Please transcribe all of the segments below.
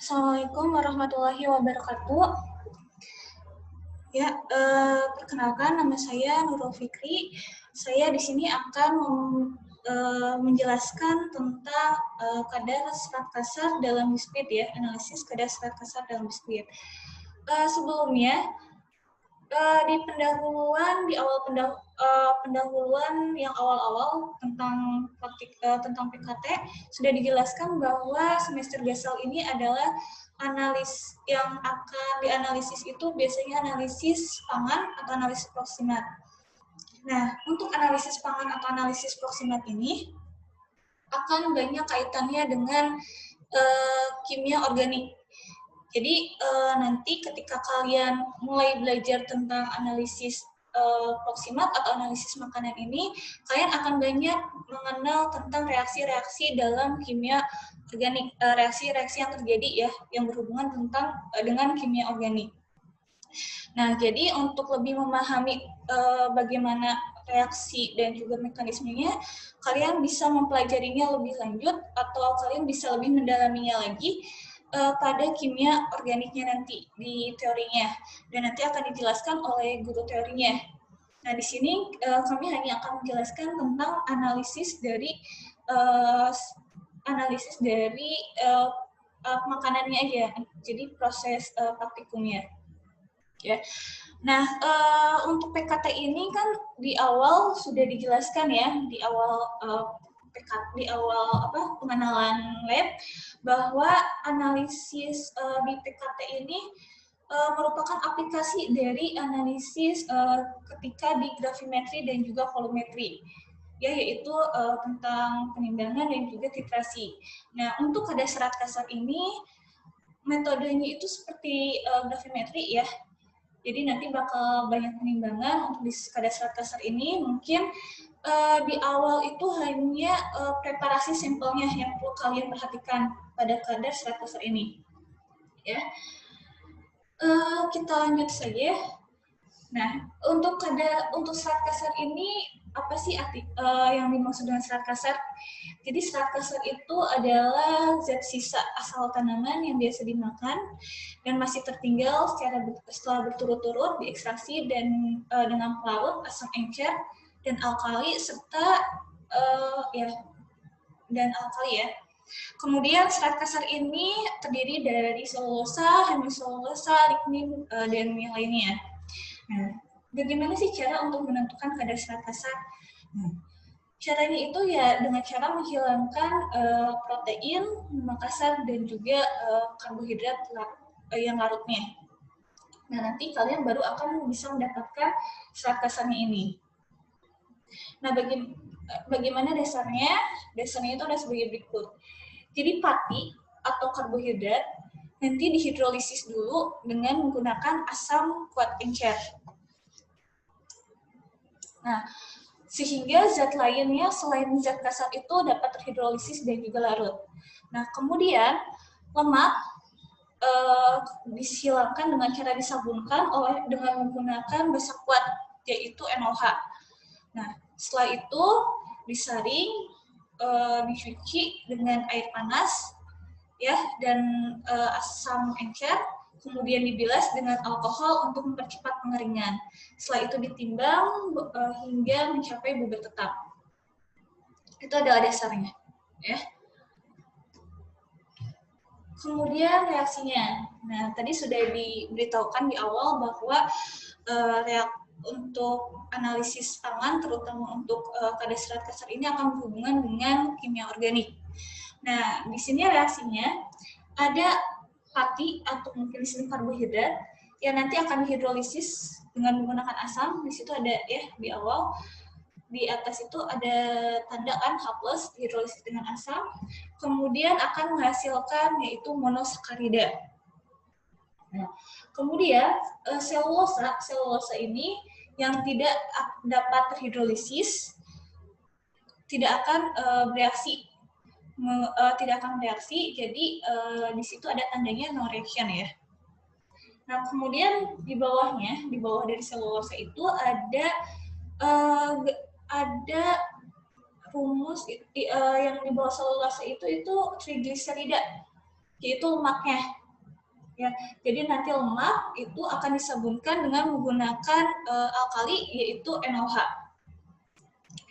Assalamualaikum warahmatullahi wabarakatuh. Ya, perkenalkan nama saya Nurul Fikri. Saya di sini akan menjelaskan tentang kadar serat kasar dalam biskuit ya, analisis kadar serat kasar dalam biskuit. Sebelumnya di pendahuluan yang awal-awal tentang PKT sudah dijelaskan bahwa semester gasal ini adalah yang akan dianalisis itu biasanya analisis pangan atau analisis proksimat. Nah, untuk analisis pangan atau analisis proksimat ini akan banyak kaitannya dengan kimia organik. Jadi nanti ketika kalian mulai belajar tentang analisis proksimat atau analisis makanan ini, kalian akan banyak mengenal tentang reaksi-reaksi dalam kimia organik, reaksi-reaksi yang terjadi ya, yang berhubungan dengan kimia organik. Nah, jadi untuk lebih memahami bagaimana reaksi dan juga mekanismenya, kalian bisa mempelajarinya lebih lanjut atau kalian bisa lebih mendalaminya lagi pada kimia organiknya nanti di teorinya, dan nanti akan dijelaskan oleh guru teorinya. Nah, di sini kami hanya akan menjelaskan tentang analisis dari makanannya aja, jadi proses praktikumnya. Ya. Nah, untuk PKT ini kan di awal sudah dijelaskan ya, di awal pengenalan lab, bahwa analisis di PKT ini merupakan aplikasi dari analisis ketika di gravimetri dan juga volumetri, ya, yaitu tentang penimbangan dan juga titrasi. Nah, untuk kadar serat kasar ini metodenya itu seperti gravimetri ya. Jadi nanti bakal banyak penimbangan. Untuk di kadar serat kasar ini mungkin di awal itu hanya preparasi sampelnya yang perlu kalian perhatikan pada kadar serat kasar ini. Ya, kita lanjut saja. Nah, untuk serat kasar ini apa sih yang dimaksud dengan serat kasar? Jadi serat kasar itu adalah zat sisa asal tanaman yang biasa dimakan dan masih tertinggal setelah berturut-turut diekstraksi dan dengan pelarut asam encer dan alkali serta ya. Kemudian serat kasar ini terdiri dari selulosa, hemiselulosa, lignin, dan yang lainnya. Nah, bagaimana sih cara untuk menentukan kadar serat kasar? Nah, caranya itu ya dengan cara menghilangkan protein, lemak kasar, dan juga karbohidrat yang larutnya. Nah, nanti kalian baru akan bisa mendapatkan serat kasarnya ini. Nah, bagaimana dasarnya? Dasarnya itu ada sebagai berikut. Jadi pati atau karbohidrat nanti dihidrolisis dulu dengan menggunakan asam kuat encer. Nah, sehingga zat lainnya selain zat kasar itu dapat terhidrolisis dan juga larut. Nah, kemudian lemak dihilangkan dengan cara disabunkan dengan menggunakan basa kuat, yaitu NOH. Nah, setelah itu disaring, dicuci dengan air panas, ya, dan asam encer, kemudian dibilas dengan alkohol untuk mempercepat pengeringan. Setelah itu ditimbang hingga mencapai bobot tetap. Itu adalah dasarnya, ya. Kemudian reaksinya. Nah, tadi sudah diberitahukan di awal bahwa untuk analisis pangan, terutama untuk kadar serat kasar ini akan berhubungan dengan kimia organik. Nah, di sini reaksinya ada pati atau mungkin disebut karbohidrat yang nanti akan dihidrolisis dengan menggunakan asam. Di situ ada ya di awal, di atas itu ada tanda kan H+, dihidrolisis dengan asam, kemudian akan menghasilkan yaitu monosakarida. Nah, kemudian selulosa ini yang tidak dapat terhidrolisis tidak akan bereaksi, jadi di situ ada tandanya no reaction ya. Nah, kemudian di bawah dari selulosa itu ada rumus yang di bawah selulosa itu trigliserida, yaitu lemaknya. Ya, jadi nanti lemak itu akan disabunkan dengan menggunakan alkali yaitu NaOH.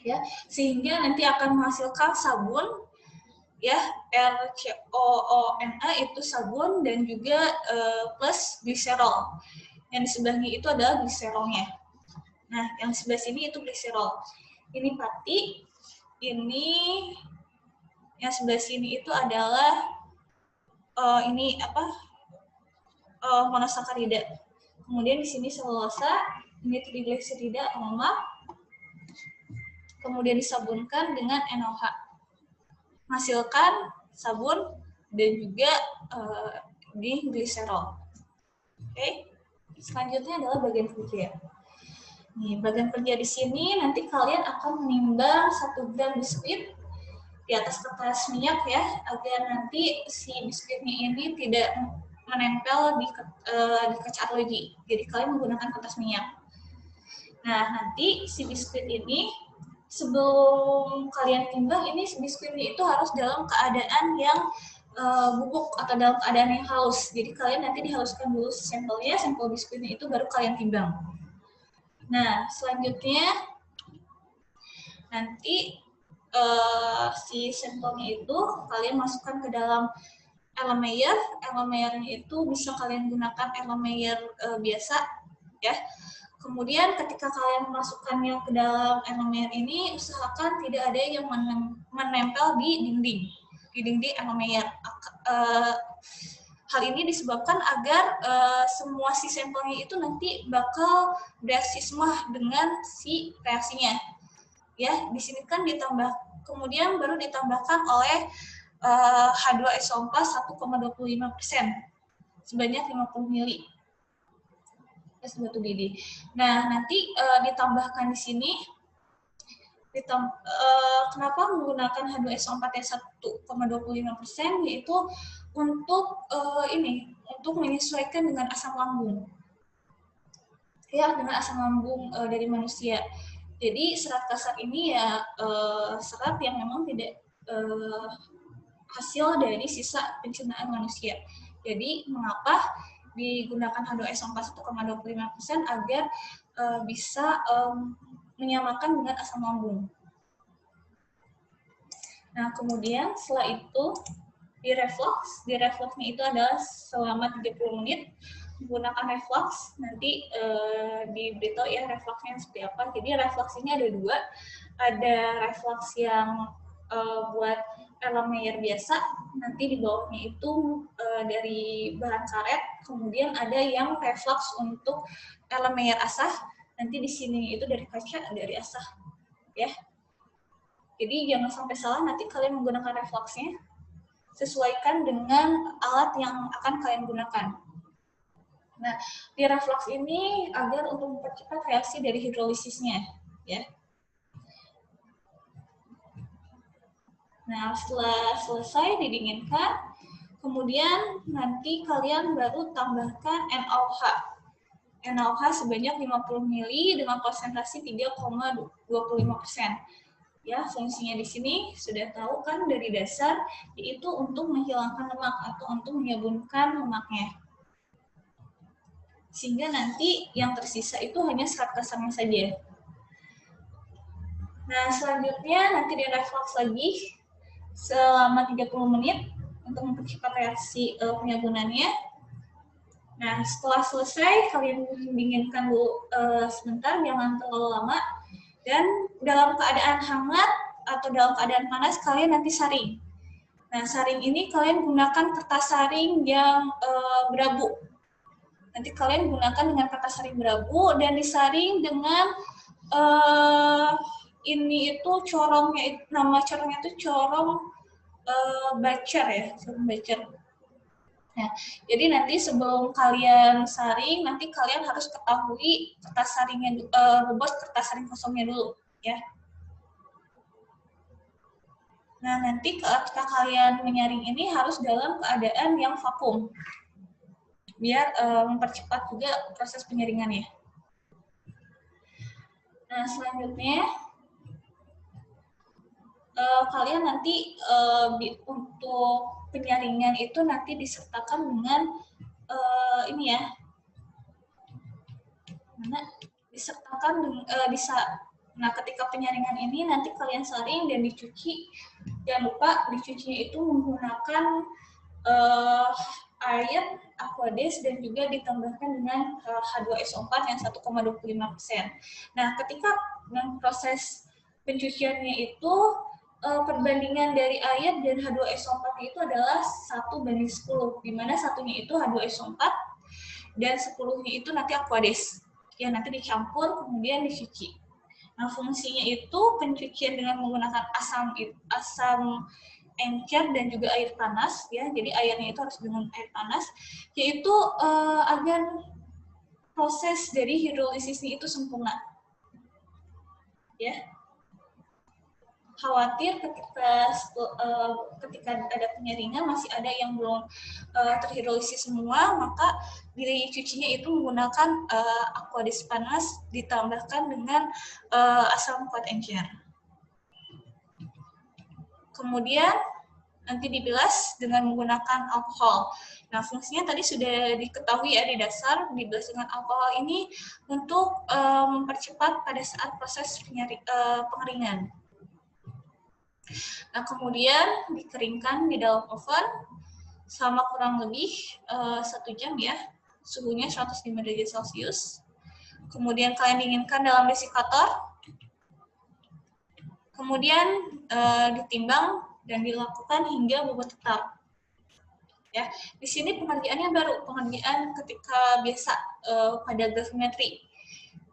Ya, sehingga nanti akan menghasilkan sabun ya, RCOONA itu sabun dan juga plus gliserol. Yang di sebelahnya itu adalah gliserolnya. Nah, yang di sebelah sini itu gliserol. Ini pati, ini yang sebelah sini itu adalah ini apa? Monosakarida. Kemudian di sini selulosa, ini trigliserida atau lemak. Kemudian disabunkan dengan NaOH. Menghasilkan sabun dan juga di gliserol. Oke. Selanjutnya adalah bagian kerja. Nih, bagian kerja di sini nanti kalian akan menimbang 1 gram biskuit di atas kertas minyak ya, agar nanti si biskuitnya ini tidak menempel di kaca arloji. Jadi kalian menggunakan kertas minyak. Nah, nanti si biskuit ini sebelum kalian timbang, ini si biskuitnya itu harus dalam keadaan yang bubuk atau dalam keadaan yang halus. Jadi kalian nanti dihaluskan dulu sampelnya, sampel biskuitnya itu baru kalian timbang. Nah, selanjutnya nanti si sampelnya itu kalian masukkan ke dalam Erlenmeyer. Erlenmeyernya itu bisa kalian gunakan Erlenmeyer biasa ya. Kemudian ketika kalian memasukkannya ke dalam Erlenmeyer ini, usahakan tidak ada yang menempel di dinding Erlenmeyer. Hal ini disebabkan agar semua si sampelnya itu nanti bakal bereaksi semua dengan si reaksinya. Ya, di sini kan ditambah, kemudian baru ditambahkan oleh H2SO4 1,25% sebanyak 50 ml es batu didih. Nah, nanti ditambahkan di sini kenapa menggunakan H2SO4 yang 1,25%, yaitu untuk untuk menyesuaikan dengan asam lambung. Ya, dengan asam lambung dari manusia. Jadi serat kasar ini ya serat yang memang tidak hasil dari sisa pencernaan manusia. Jadi mengapa digunakan H2SO4 1,25% agar bisa menyamakan dengan asam lambung. Nah, kemudian setelah itu refluxnya itu adalah selama 30 menit menggunakan reflux. Nanti diberitahu ya refluxnya seperti apa. Jadi reflux ini ada 2, ada reflux yang buat Erlenmeyer biasa, nanti di bawahnya itu dari bahan karet, kemudian ada yang reflux untuk Erlenmeyer asah, nanti di sini itu dari kaca, dari asah, ya. Jadi jangan sampai salah nanti kalian menggunakan refluxnya, sesuaikan dengan alat yang akan kalian gunakan. Nah, di reflux ini agar untuk mempercepat reaksi dari hidrolisisnya, ya. Nah, setelah selesai didinginkan, kemudian nanti kalian baru tambahkan NaOH. NaOH sebanyak 50 ml dengan konsentrasi 3,25%. Ya, fungsinya di sini sudah tahu kan dari dasar, yaitu untuk menghilangkan lemak atau untuk menyabunkan lemaknya. Sehingga nanti yang tersisa itu hanya serat kasarnya saja. Nah, selanjutnya nanti direflux lagi selama 30 menit untuk mempercepat reaksi penyabunannya. Nah, setelah selesai, kalian dinginkan dulu sebentar, jangan terlalu lama. Dan dalam keadaan hangat atau dalam keadaan panas, kalian nanti saring. Nah, saring ini kalian gunakan kertas saring yang berabu. Nanti kalian gunakan dengan kertas saring berabu dan disaring dengan ini itu corongnya, nama corongnya itu corong bacer ya, corong bacer. Nah, jadi nanti sebelum kalian saring, nanti kalian harus ketahui kertas saringnya, bobot kertas saring kosongnya dulu, ya. Nah, nanti ketika kalian menyaring ini harus dalam keadaan yang vakum, biar mempercepat juga proses penyaringannya. Nah, selanjutnya kalian nanti untuk penyaringan itu nanti disertakan dengan ini ya, mana disertakan bisa. Nah, ketika penyaringan ini nanti kalian saring dan dicuci. Jangan lupa dicucinya itu menggunakan air Aquades dan juga ditambahkan dengan H2SO4 yang 1,25%. Nah, ketika proses pencuciannya itu perbandingan dari air dan H2SO4 itu adalah 1:10, di mana satunya itu H2SO4 dan 10-nya itu nanti Aquades. Ya, nanti dicampur kemudian dicuci. Nah, fungsinya itu pencucian dengan menggunakan asam encer dan juga air panas, ya. Jadi airnya itu harus dengan air panas, yaitu agar proses dari hidrolisisnya itu sempurna. Ya. Khawatir ketika ada penyaringan masih ada yang belum terhidrolisis semua, maka dicucinya itu menggunakan Aquades panas ditambahkan dengan asam kuat encer. Kemudian nanti dibilas dengan menggunakan alkohol. Nah, fungsinya tadi sudah diketahui ya di dasar, dibilas dengan alkohol ini untuk mempercepat pada saat proses pengeringan. Nah, kemudian dikeringkan di dalam oven selama kurang lebih 1 jam ya, suhunya 105 derajat Celcius. Kemudian kalian dinginkan dalam desikator. Kemudian ditimbang dan dilakukan hingga bobot tetap. Ya, di sini pengerjaannya baru, pengerjaan ketika biasa pada gravimetri.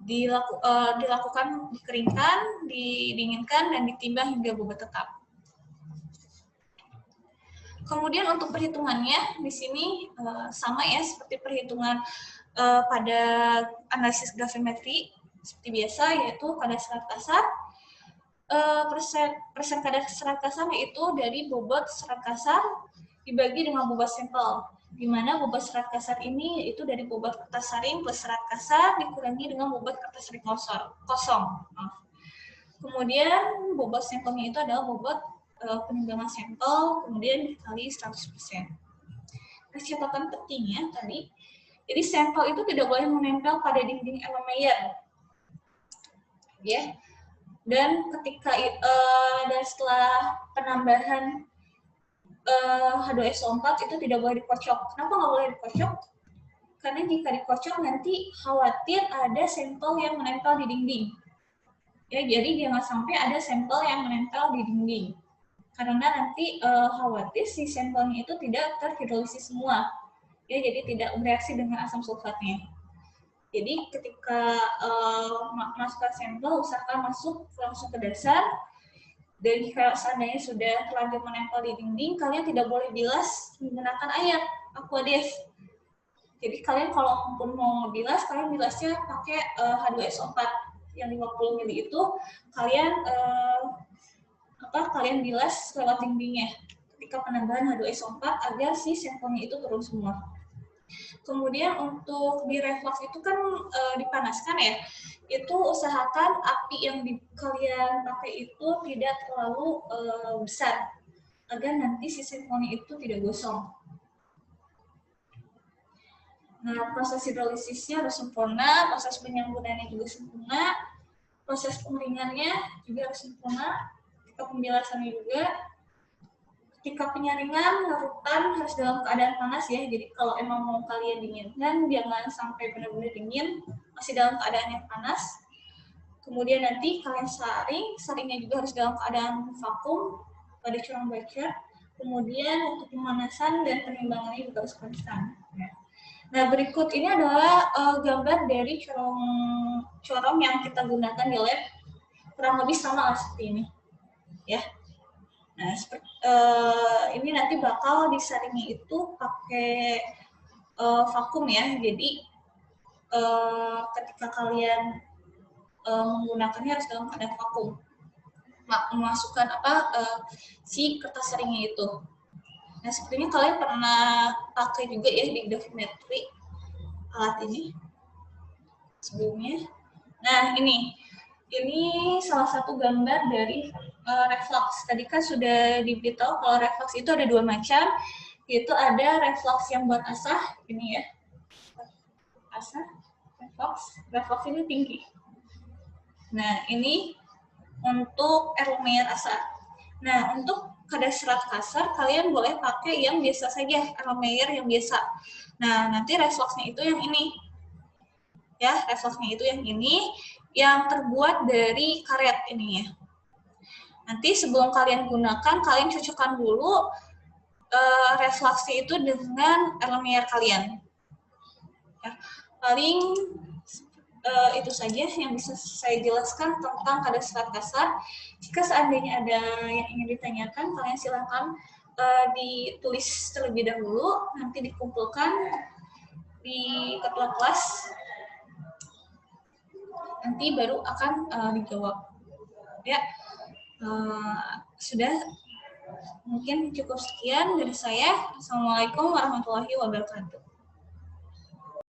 Dilakukan, dikeringkan, didinginkan, dan ditimbang hingga bobot tetap. Kemudian untuk perhitungannya di sini sama ya seperti perhitungan pada analisis gravimetri seperti biasa, yaitu kadar serat kasar. Persen kadar serat kasar itu dari bobot serat kasar dibagi dengan bobot sampel, di mana bobot serat kasar ini itu dari bobot kertas saring plus serat kasar dikurangi dengan bobot kertas saring kosong. Kemudian bobot sampelnya itu adalah bobot penimbangan sampel, kemudian dikali 100%. Nah, catatan pentingnya tadi, jadi sampel itu tidak boleh menempel pada dinding Erlenmeyer, ya. Dan ketika dan setelah penambahan H2SO4 itu tidak boleh dikocok. Kenapa nggak boleh dikocok? Karena jika dikocok nanti khawatir ada sampel yang menempel di dinding. Ya, jadi jangan sampai ada sampel yang menempel di dinding. Karena nanti khawatir si sampelnya itu tidak terhidrolisis semua. Ya, jadi tidak bereaksi dengan asam sulfatnya. Jadi ketika masukkan sampel, usahakan masuk langsung ke dasar. Dan jika seandainya sudah terlanjur menempel di dinding, kalian tidak boleh bilas menggunakan air Aquades. Jadi kalian kalau pun mau bilas, kalian bilasnya pakai H2SO4 yang 50 ml itu, kalian bilas lewat dindingnya ketika penambahan H2SO4 agar si sampelnya itu turun semua. Kemudian untuk di reflux itu kan dipanaskan ya, itu usahakan api yang kalian pakai itu tidak terlalu besar agar nanti si sampelnya itu tidak gosong. Nah, proses hidrolisisnya harus sempurna, proses penyambutannya juga sempurna, proses pengeringannya juga harus sempurna, ketika pembilasannya juga. Ketika penyaringan, larutan harus dalam keadaan panas ya. Jadi kalau emang mau kalian dinginkan, jangan sampai benar-benar dingin, masih dalam keadaan yang panas. Kemudian nanti kalian saringnya juga harus dalam keadaan vakum pada corong baca. Kemudian untuk pemanasan dan penimbangannya juga harus konstan. Nah, berikut ini adalah gambar dari corong yang kita gunakan di lab, kurang lebih sama seperti ini, ya. Nah, ini nanti bakal disaringnya itu pakai vakum ya. Jadi ketika kalian menggunakannya harus dalam keadaan vakum. Memasukkan si kertas saringnya itu. Nah, sepertinya kalian pernah pakai juga ya di gravimetri alat ini sebelumnya. Nah, ini salah satu gambar dari reflux. Tadi kan sudah diberitahu kalau reflux itu ada 2 macam, Yaitu ada reflux yang buat asah, ini ya. Asah, reflux ini tinggi. Nah, ini untuk Erlenmeyer asah. Nah, untuk kadar serat kasar, kalian boleh pakai yang biasa saja, Erlenmeyer yang biasa. Nah, nanti refluxnya itu yang ini. Ya, refluxnya itu yang ini, yang terbuat dari karet ini ya. Nanti sebelum kalian gunakan, kalian cocokkan dulu refluxnya itu dengan Erlenmeyer kalian. Ya, paling itu saja yang bisa saya jelaskan tentang kadar serat kasar. Jika seandainya ada yang ingin ditanyakan, kalian silakan ditulis terlebih dahulu, nanti dikumpulkan di ketua kelas, nanti baru akan dijawab. Ya, sudah, mungkin cukup sekian dari saya. Assalamualaikum warahmatullahi wabarakatuh.